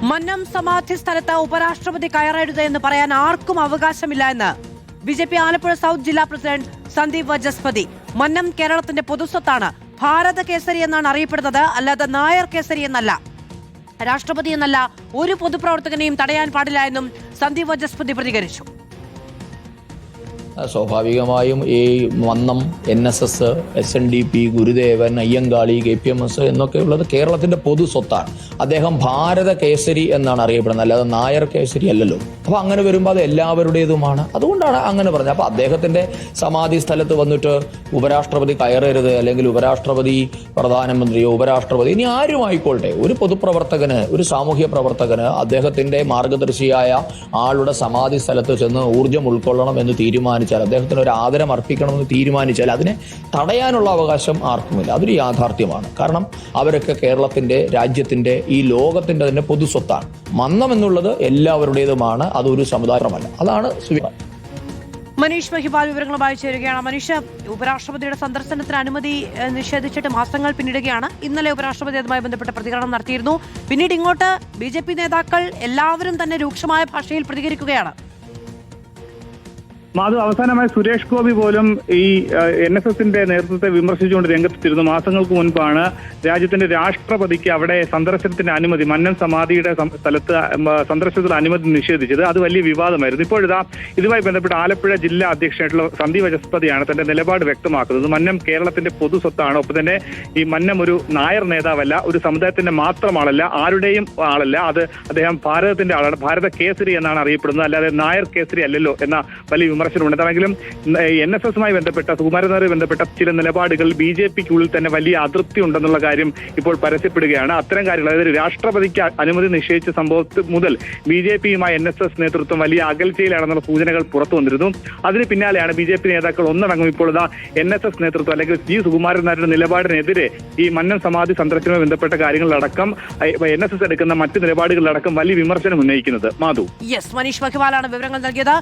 മന്നം സമാധി സ്ഥലത്ത് ഉപരാഷ്ട്രപതി കയറരുത് എന്ന് പറയാൻ ആർക്കും അവകാശമില്ല എന്ന് ബിജെപി ആലപ്പുഴ സൗത്ത് ജില്ലാ പ്രസിഡന്റ് സന്ദീപ് വജസ്പതി. മന്നം കേരളത്തിന്റെ പൊതുസ്വത്താണ്. ഭാരത കേസരി എന്നാണ് അറിയപ്പെടുന്നത്, അല്ലാതെ നായർ കേസരി എന്നല്ല. രാഷ്ട്രപതി എന്നല്ല ഒരു പൊതുപ്രവർത്തകനെയും തടയാൻ പാടില്ല എന്നും സന്ദീപ് വജസ്പതി പ്രതികരിച്ചു. സ്വാഭാവികമായും ഈ മന്നം, NSS, SNDP, ഗുരുദേവൻ, അയ്യങ്കാളി, KPMS എന്നൊക്കെയുള്ളത് കേരളത്തിന്റെ പൊതു സ്വത്താണ്. അദ്ദേഹം ഭാരത കേസരി എന്നാണ് അറിയപ്പെടുന്നത്, അല്ലാതെ നായർ കേസരി അല്ലല്ലോ. അപ്പൊ അങ്ങനെ വരുമ്പോൾ അത് എല്ലാവരുടേതുമാണ്. അതുകൊണ്ടാണ് അങ്ങനെ പറഞ്ഞത്. അപ്പൊ അദ്ദേഹത്തിന്റെ സമാധി സ്ഥലത്ത് വന്നിട്ട് ഉപരാഷ്ട്രപതി കയറരുത്, അല്ലെങ്കിൽ ഉപരാഷ്ട്രപതി പ്രധാനമന്ത്രിയോ ഉപരാഷ്ട്രപതി ഇനി ആരും ആയിക്കോട്ടെ, ഒരു പൊതുപ്രവർത്തകന്, ഒരു സാമൂഹ്യ പ്രവർത്തകന് അദ്ദേഹത്തിന്റെ മാർഗദർശിയായ ആളുടെ സമാധി സ്ഥലത്ത് ചെന്ന് ഊർജ്ജം ഉൾക്കൊള്ളണം എന്ന് തീരുമാനിച്ചു, അദ്ദേഹത്തിന് ഒരു ആദരം അർപ്പിക്കണമെന്ന് തീരുമാനിച്ചാൽ അതിനെ തടയാനുള്ള അവകാശം ആർക്കുമില്ല. അതൊരു യാഥാർത്ഥ്യമാണ്. കാരണം അവരൊക്കെ കേരളത്തിന്റെ, രാജ്യത്തിന്റെ, ഈ ലോകത്തിന്റെ തന്നെ പൊതുസ്വത്താണ്. മന്നം എന്നുള്ളത് എല്ലാവരുടേതുമാണ്, അതൊരു സമുദായമല്ല. അതാണ് മനീഷ് മഹിപാൽ വിവരങ്ങളുമായി ചേരുകയാണ്. മനീഷ്, ഉപരാഷ്ട്രപതിയുടെ സന്ദർശനത്തിന് അനുമതി നിഷേധിച്ചിട്ട് മാസങ്ങൾ പിന്നിടുകയാണ്. ഇന്നലെ ഉപരാഷ്ട്രപതി അതുമായി ബന്ധപ്പെട്ട പ്രതികരണം നടത്തിയിരുന്നു. പിന്നീട് ഇങ്ങോട്ട് BJP നേതാക്കൾ എല്ലാവരും തന്നെ രൂക്ഷമായ ഭാഷയിൽ പ്രതികരിക്കുകയാണ്. മാധു, അവസാനമായി സുരേഷ് ഗോപി പോലും ഈ NSSന്റെ നേതൃത്വത്തെ വിമർശിച്ചുകൊണ്ട് രംഗത്തെത്തിയിരുന്നു. മാസങ്ങൾക്ക് മുൻപാണ് രാജ്യത്തിന്റെ രാഷ്ട്രപതിക്ക് അവിടെ സന്ദർശനത്തിന്റെ അനുമതി, മന്നം സമാധിയുടെ സ്ഥലത്ത് സന്ദർശനത്തിന് അനുമതി നിഷേധിച്ചത്. അത് വലിയ വിവാദമായിരുന്നു. ഇപ്പോഴിതാ ഇതുമായി ബന്ധപ്പെട്ട് ആലപ്പുഴ ജില്ലാ അധ്യക്ഷനായിട്ടുള്ള സന്ദീപ് വജസ്പതിയാണ് തന്റെ നിലപാട് വ്യക്തമാക്കുന്നത്. മന്നം കേരളത്തിന്റെ പൊതു സ്വത്താണ്. ഒപ്പം തന്നെ ഈ മന്നം ഒരു നായർ നേതാവല്ല, ഒരു സമുദായത്തിന്റെ മാത്രമാളല്ല, ആരുടെയും ആളല്ല. അത് അദ്ദേഹം ഭാരതത്തിന്റെ ആളാണ്. ഭാരത കേസരി എന്നാണ് അറിയപ്പെടുന്നത്, അല്ലാതെ നായർ കേസരി അല്ലല്ലോ എന്ന വലിയ വിമർശനമുണ്ട്. അതാണെങ്കിലും NSSുമായി ബന്ധപ്പെട്ട, സുകുമാരനാഥുമായി ബന്ധപ്പെട്ട ചില നിലപാടുകൾ BJPക്കുള്ളിൽ തന്നെ വലിയ അതൃപ്തി ഉണ്ടെന്നുള്ള കാര്യം ഇപ്പോൾ പരസ്യപ്പെടുകയാണ്. അത്തരം കാര്യങ്ങൾ, അതായത് രാഷ്ട്രപതിക്ക് അനുമതി നിഷേധിച്ച സംഭവത്തിൽ മുതൽ BJPയുമായി NSS നേതൃത്വം വലിയ അകൽച്ചയിലാണെന്നുള്ള സൂചനകൾ പുറത്തു വന്നിരുന്നു. അതിന് പിന്നാലെയാണ് BJP നേതാക്കൾ ഒന്നടങ്കം ഇപ്പോൾ NSS നേതൃത്വം അല്ലെങ്കിൽ G. സുകുമാരനാഥുടെ നിലപാടിനെതിരെ ഈ മന്നം സമാധി സന്ദർശനവുമായി ബന്ധപ്പെട്ട കാര്യങ്ങളിലടക്കം NSS എടുക്കുന്ന മറ്റ് നിലപാടുകളിലടക്കം വലിയ വിമർശനം ഉന്നയിക്കുന്നത്. മാധു, മനീഷ് മഹിപാലാണ് വിവരങ്ങൾ നൽകിയത്.